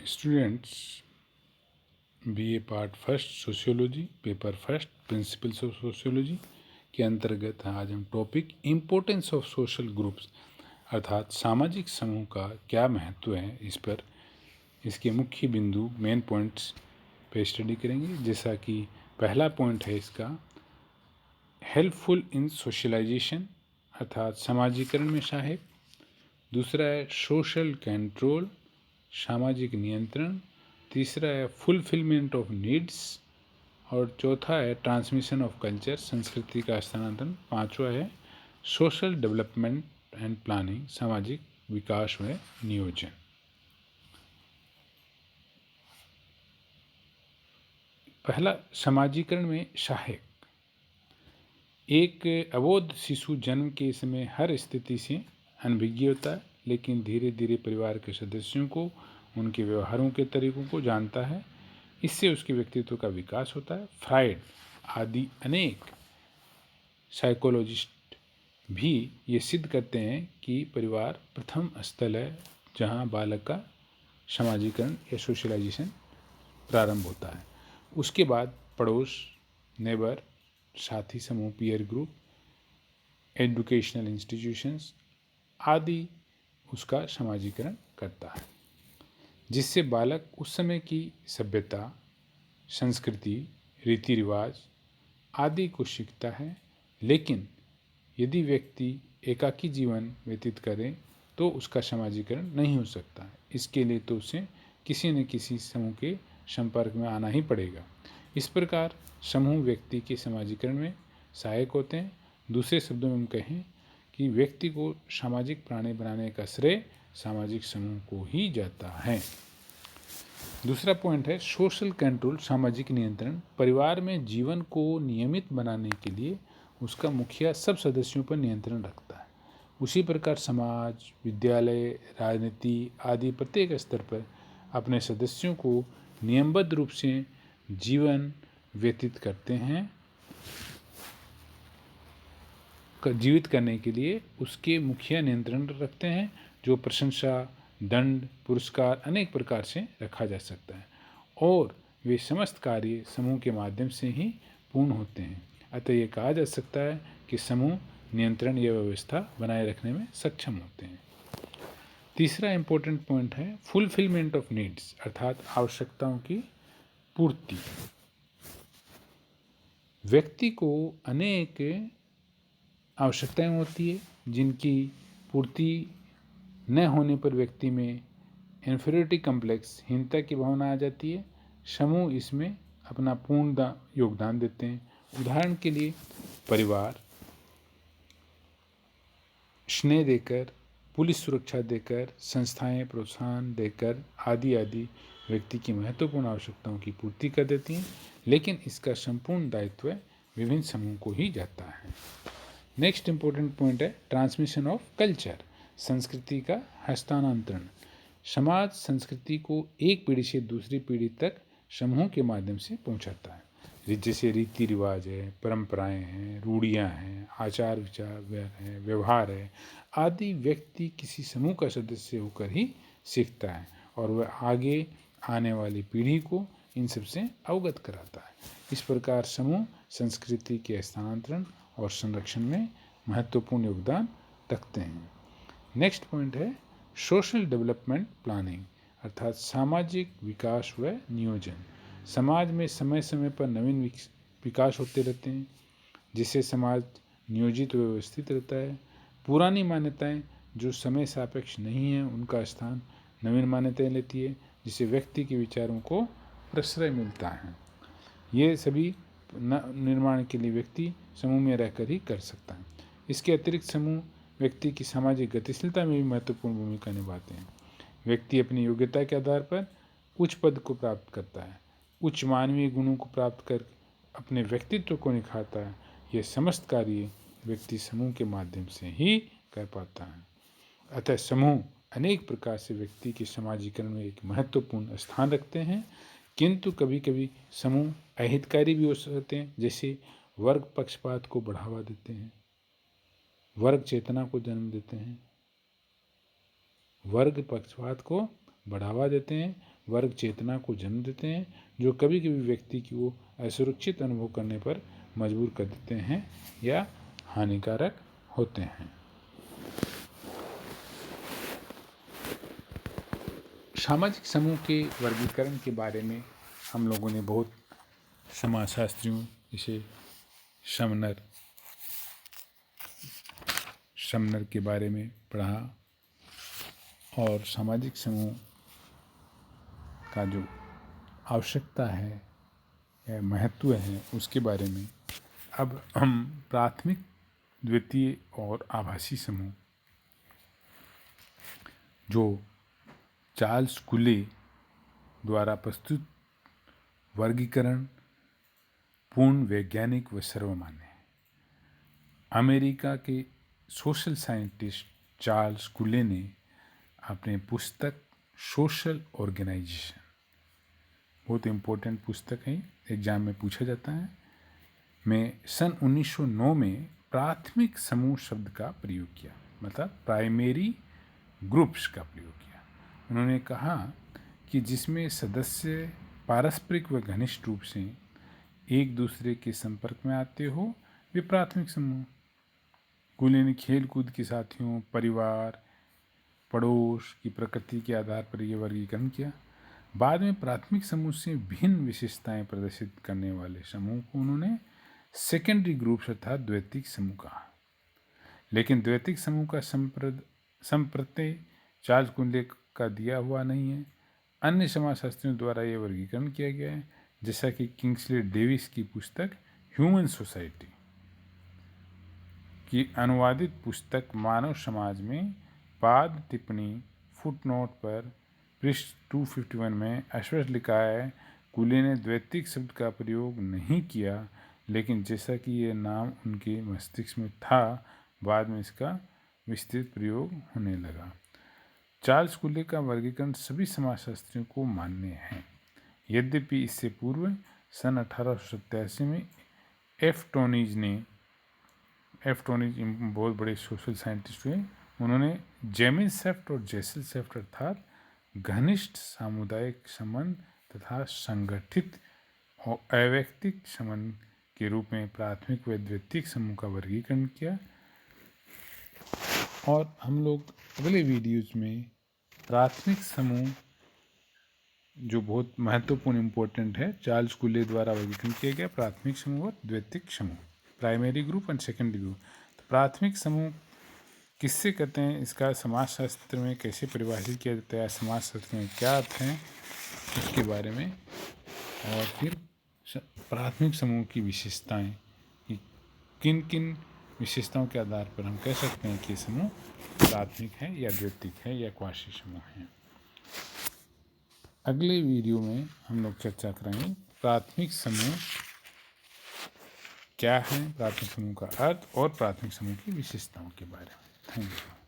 Students, BA part first sociology, paper first principles of sociology के अंतर्गत आज हम topic importance of social groups अर्थात सामाजिक समूह का क्या महत्व है इस पर इसके मुख्य बिंदु मेन पॉइंट्स पे स्टडी करेंगे। जैसा कि पहला पॉइंट है इसका हेल्पफुल इन सोशलाइजेशन अर्थात समाजीकरण में सहायक। दूसरा है सोशल कंट्रोल सामाजिक नियंत्रण। तीसरा है फुलफिलमेंट ऑफ नीड्स और चौथा है ट्रांसमिशन ऑफ कल्चर संस्कृति का स्थानांतरण। पांचवा है सोशल डेवलपमेंट एंड प्लानिंग सामाजिक विकास व नियोजन। पहला समाजीकरण में सहायक। एक अबोध शिशु जन्म के समय हर स्थिति से अनभिज्ञ होता है, लेकिन धीरे धीरे परिवार के सदस्यों को उनके व्यवहारों के तरीकों को जानता है। इससे उसके व्यक्तित्व का विकास होता है। फ्राइड आदि अनेक साइकोलॉजिस्ट भी ये सिद्ध करते हैं कि परिवार प्रथम स्थल है जहाँ बालक का समाजीकरण या सोशलाइजेशन प्रारंभ होता है। उसके बाद पड़ोस, नेबर, साथी समूह, पीयर ग्रुप, एजुकेशनल इंस्टीट्यूशंस आदि उसका समाजीकरण करता है, जिससे बालक उस समय की सभ्यता, संस्कृति, रीति रिवाज आदि को सीखता है। लेकिन यदि व्यक्ति एकाकी जीवन व्यतीत करे तो उसका समाजीकरण नहीं हो सकता। इसके लिए तो उसे किसी न किसी समूह के संपर्क में आना ही पड़ेगा। इस प्रकार समूह व्यक्ति के समाजीकरण में सहायक होते हैं। दूसरे शब्दों में हम कहें कि व्यक्ति को सामाजिक प्राणी बनाने का श्रेय सामाजिक समूह को ही जाता है। दूसरा पॉइंट है सोशल कंट्रोल सामाजिक नियंत्रण। परिवार में जीवन को नियमित बनाने के लिए उसका मुखिया सब सदस्यों पर नियंत्रण रखता है। उसी प्रकार समाज, विद्यालय, राजनीति आदि प्रत्येक स्तर पर अपने सदस्यों को नियमबद्ध रूप से जीवन व्यतीत करते हैं, जीवित करने के लिए उसके मुखिया नियंत्रण रखते हैं, जो प्रशंसा, दंड, पुरस्कार अनेक प्रकार से रखा जा सकता है और वे समस्त कार्य समूह के माध्यम से ही पूर्ण होते हैं। अतः ये कहा जा सकता है कि समूह नियंत्रण या व्यवस्था बनाए रखने में सक्षम होते हैं। तीसरा इम्पोर्टेंट पॉइंट है फुलफिलमेंट ऑफ नीड्स अर्थात आवश्यकताओं की पूर्ति। व्यक्ति को अनेक आवश्यकताएं होती है जिनकी पूर्ति न होने पर व्यक्ति में इन्फीरियरिटी कम्प्लेक्स हीनता की भावना आ जाती है। समूह इसमें अपना पूर्ण योगदान देते हैं। उदाहरण के लिए परिवार स्नेह देकर, पुलिस सुरक्षा देकर, संस्थाएं प्रोत्साहन देकर आदि आदि व्यक्ति की महत्वपूर्ण आवश्यकताओं की पूर्ति कर देती हैं, लेकिन इसका संपूर्ण दायित्व विभिन्न समूह को ही जाता है। नेक्स्ट इम्पोर्टेंट पॉइंट है ट्रांसमिशन ऑफ कल्चर संस्कृति का हस्तांतरण। समाज संस्कृति को एक पीढ़ी से दूसरी पीढ़ी तक समूह के माध्यम से पहुंचाता है। जैसे रीति रिवाज है, परंपराएं हैं, रूढ़ियाँ हैं, आचार विचार है, व्यवहार है आदि व्यक्ति किसी समूह का सदस्य होकर ही सीखता है और वह आगे आने वाली पीढ़ी को इन सबसे अवगत कराता है। इस प्रकार समूह संस्कृति के हस्तांतरण और संरक्षण में महत्वपूर्ण योगदान रखते हैं। नेक्स्ट पॉइंट है सोशल डेवलपमेंट प्लानिंग अर्थात सामाजिक विकास व नियोजन। समाज में समय समय पर नवीन विकास होते रहते हैं, जिससे समाज नियोजित व व्यवस्थित रहता है। पुरानी मान्यताएं जो समय सापेक्ष नहीं है उनका स्थान नवीन मान्यताएं लेती है, जिससे व्यक्ति के विचारों को प्रश्रय मिलता है। ये सभी निर्माण के लिए व्यक्ति समूह में रहकर ही कर सकता है। इसके अतिरिक्त समूह व्यक्ति की सामाजिक गतिशीलता में भी महत्वपूर्ण भूमिका निभाते हैं। व्यक्ति अपनी योग्यता के आधार पर उच्च पद को प्राप्त करता है, उच्च मानवीय गुणों को प्राप्त कर अपने व्यक्तित्व को निखारता है। यह समस्त कार्य व्यक्ति समूह के माध्यम से ही कर पाता है। अतः समूह अनेक प्रकार से व्यक्ति के समाजीकरण में एक महत्वपूर्ण स्थान रखते हैं, किंतु कभी कभी समूह अहितकारी भी हो सकते हैं। जैसे वर्ग पक्षपात को बढ़ावा देते हैं, वर्ग चेतना को जन्म देते हैं, वर्ग पक्षपात को बढ़ावा देते हैं, वर्ग चेतना को जन्म देते हैं, जो कभी कभी व्यक्ति को असुरक्षित अनुभव करने पर मजबूर कर देते हैं या हानिकारक होते हैं। सामाजिक समूह के वर्गीकरण के बारे में हम लोगों ने बहुत समाजशास्त्रियों जैसे समनर के बारे में पढ़ा और सामाजिक समूह का जो आवश्यकता है या महत्व है उसके बारे में। अब हम प्राथमिक, द्वितीय और आभासी समूह जो चार्ल्स कुले द्वारा प्रस्तुत वर्गीकरण पूर्ण वैज्ञानिक व सर्वमान्य है। अमेरिका के सोशल साइंटिस्ट चार्ल्स कुले ने अपने पुस्तक सोशल ऑर्गेनाइजेशन, बहुत इम्पोर्टेंट पुस्तक है, एग्जाम में पूछा जाता है, में सन 1909 में प्राथमिक समूह शब्द का प्रयोग किया, मतलब प्राइमरी ग्रुप्स का प्रयोग किया। उन्होंने कहा कि जिसमें सदस्य पारस्परिक व घनिष्ठ रूप से एक दूसरे के संपर्क में आते हो, वे प्राथमिक समूह। कुले ने खेल कूद के साथियों, परिवार, पड़ोस की प्रकृति के आधार पर यह वर्गीकरण किया। बाद में प्राथमिक समूह से भिन्न विशेषताएं प्रदर्शित करने वाले समूह को उन्होंने सेकेंडरी ग्रुप्स अर्थात द्वैतिक समूह कहा। लेकिन द्वैतिक समूह का संप्रत्यय चार्ल्स कुले का दिया हुआ नहीं है। अन्य समाजशास्त्रियों द्वारा यह वर्गीकरण किया गया है, जैसा कि किंग्सले डेविस की पुस्तक ह्यूमन सोसाइटी की अनुवादित पुस्तक मानव समाज में पाद टिप्पणी फुटनोट पर पृष्ठ 251 में स्पष्ट लिखा है, कुले ने द्वैतिक शब्द का प्रयोग नहीं किया, लेकिन जैसा कि यह नाम उनके मस्तिष्क में था, बाद में इसका विस्तृत प्रयोग होने लगा। चार्ल्स कुले का वर्गीकरण सभी समाजशास्त्रियों को मान्य है। यद्यपि इससे पूर्व सन 1887 में एफ टोनीज बहुत बड़े सोशल साइंटिस्ट हुए। उन्होंने जेमिन सेफ्ट और जेसल सेफ्ट अर्थात घनिष्ठ सामुदायिक संबंध तथा संगठित और अवैयक्तिक संबंध के रूप में प्राथमिक व द्वितीयक समूह का वर्गीकरण किया। और हम लोग अगले वीडियोज में प्राथमिक समूह जो बहुत महत्वपूर्ण इम्पोर्टेंट है, चार्ल्स कुले द्वारा वर्गीकरण किया गया प्राथमिक समूह और द्वितीयक समूह, primary group and secondary group. तो प्राथमिक समूह किससे कहते हैं, इसका समाजशास्त्र में कैसे परिभाषित किया जाता है, समाजशास्त्र में क्या अर्थ हैं, इसके बारे में, और फिर प्राथमिक समूह की विशेषताएं, कि किन किन विशेषताओं के आधार पर हम कह सकते हैं कि समूह प्राथमिक है या द्वितीयक है या क्वासी समूह है। अगले वीडियो में हम लोग चर्चा करेंगे प्राथमिक समूह क्या है, प्राथमिक समूह का अर्थ और प्राथमिक समूह की विशेषताओं के बारे में। Thank you.